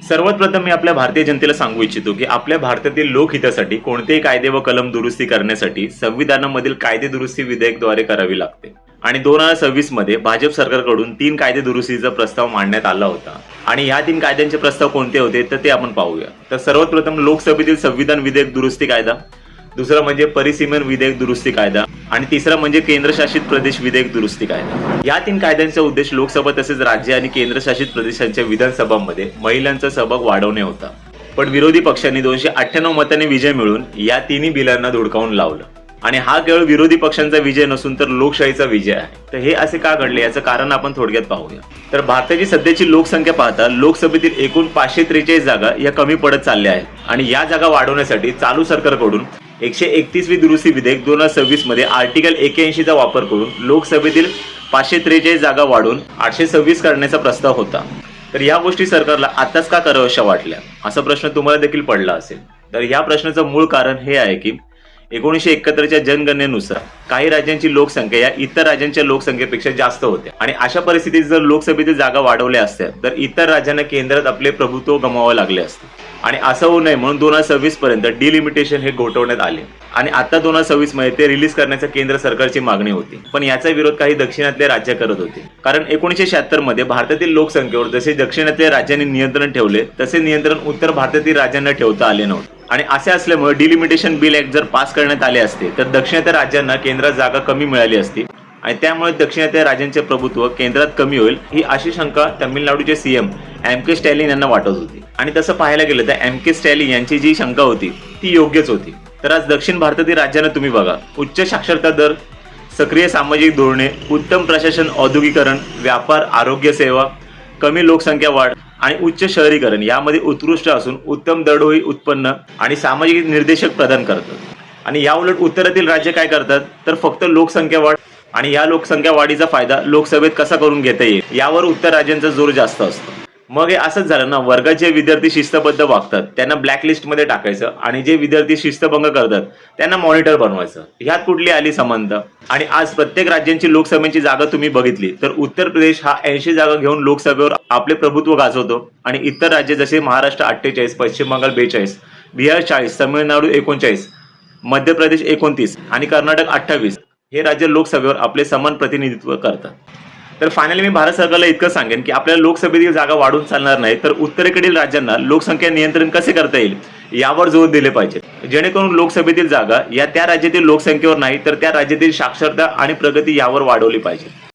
सर्वात प्रथम मी आपल्या भारतीय जनतेला सांगू इच्छितो की आपल्या भारतातील लोकहितासाठी कोणतेही कायदे व कलम दुरुस्ती करण्यासाठी संविधानामधील कायदे दुरुस्ती विधेयकद्वारे करावी लागते आणि 2026 मध्ये भाजप सरकारकडून 3 कायदे दुरुस्तीचा प्रस्ताव मांडण्यात आला होता आणि या 3 कायद्यांचे प्रस्ताव कोणते होते तर ते आपण पाहूया। तर सर्वात प्रथम लोकसभेतील संविधान विधेयक दुरुस्ती कायदा, दुसरा म्हणजे परिसीमन विधेयक दुरुस्ती कायदा आणि तिसरा म्हणजे केंद्रशासित प्रदेश विधेयक दुरुस्ती कायदा। या 3 कायद्यांचा उद्देश लोकसभा तसेच राज्य आणि केंद्रशासित प्रदेशांच्या विधानसभांमध्ये महिलांचा सहभाग वाढवणे होता। पण विरोधी पक्षांनी 298 मतांनी विजय मिळवून या तिन्ही बिलांना धुडकावून लावलं आणि हा केवळ विरोधी पक्षांचा विजय नसून तर लोकशाहीचा विजय आहे। तर हे असे का घडले याचं कारण आपण थोडक्यात पाहूया। तर भारताची सध्याची लोकसंख्या पाहता लोकसभेतील एकूण 543 जागा या कमी पडत चालल्या आहेत आणि या जागा वाढवण्यासाठी चालू सरकारकडून 131वी दुरुस्ती विधेयक 2026 मध्ये आर्टिकल 81 चा वापर करून लोकसभेतील 543 जागा वाढवून 826 करण्याचा प्रस्ताव होता। तर या गोष्टी सरकारला आताच का कराव्याशा वाटल्या असा प्रश्न तुम्हाला देखील पडला असेल। तर या प्रश्नाचं मूळ कारण हे आहे की 1971च्या जनगणनेनुसार काही राज्यांची लोकसंख्या या इतर राज्यांच्या लोकसंख्येपेक्षा जास्त होत्या आणि अशा परिस्थितीत जर लोकसभेतील जागा वाढवल्या असत्या तर इतर राज्यांना केंद्रात आपले प्रभुत्व गमावावे लागले असते आणि असं होऊ नये म्हणून 2026 पर्यंत डिलिमिटेशन हे घोटवण्यात आले आणि आता 2026 मध्ये ते रिलीज करण्याची केंद्र सरकारची मागणी होती। पण याचा विरोध काही दक्षिणातले राज्य करत होते कारण 1976 मध्ये भारतातील लोकसंख्येवर जसे दक्षिणातल्या राज्यांनी नियंत्रण ठेवले तसे नियंत्रण उत्तर भारतातील राज्यांना ठेवता आले नव्हते आणि असे असल्यामुळे डिलिमिटेशन बिल ऍक्ट जर पास करण्यात आले असते तर दक्षिणात्य राज्यांना केंद्रात जागा कमी मिळाली असती आणि त्यामुळे दक्षिणात्य राज्यांचे प्रभुत्व केंद्रात कमी होईल ही अशी शंका तामिळनाडूचे सीएम एम के स्टॅलिन यांना वाटत होती आणि तसं पाहायला गेलं तर एम के स्टॅलिन यांची जी शंका होती ती योग्यच होती। तर आज दक्षिण भारतातील राज्यांना तुम्ही बघा, उच्च साक्षरता दर, सक्रिय सामाजिक धोरणे, उत्तम प्रशासन, औद्योगिकरण, व्यापार, आरोग्य सेवा, कमी लोकसंख्या वाढ आणि उच्च शहरीकरण यामध्ये उत्कृष्ट असून उत्तम दरडोई उत्पन्न आणि सामाजिक निर्देशक प्रदान करतात आणि या उलट उत्तरातील राज्य काय करतात तर फक्त लोकसंख्या वाढ आणि या लोकसंख्या वाढीचा फायदा लोकसभेत कसा करून घेता येईल यावर उत्तर राज्यांचा जोर जास्त असतो। मग हे असंच झालं ना, वर्गात जे विद्यार्थी शिस्तबद्ध वागतात त्यांना ब्लॅकलिस्ट मध्ये टाकायचं आणि जे विद्यार्थी शिस्तभंग करतात त्यांना मॉनिटर बनवायचं। ह्यात कुठली आली समानता? आणि आज प्रत्येक राज्यांची लोकसभेची जागा तुम्ही बघितली तर उत्तर प्रदेश हा 80 जागा घेऊन लोकसभेवर आपले प्रभुत्व गाजवतो आणि इतर राज्य जसे महाराष्ट्र 48, पश्चिम बंगाल 42, बिहार 40, तामिळनाडू 39, मध्य प्रदेश 29 आणि कर्नाटक 28 हे राज्य लोकसभेवर आपले समान प्रतिनिधित्व करतात। तर फायनली मी भारत सरकारला इतकं सांगेन की आपल्याला लोकसभेतील जागा वाढून चालणार नाही तर उत्तरेकडील राज्यांना लोकसंख्या नियंत्रण कसे करता येईल यावर जोर दिले पाहिजे, जेणेकरून लोकसभेतील जागा या त्या राज्यातील लोकसंख्येवर नाही तर त्या राज्यातील साक्षरता आणि प्रगती यावर वाढवली पाहिजे।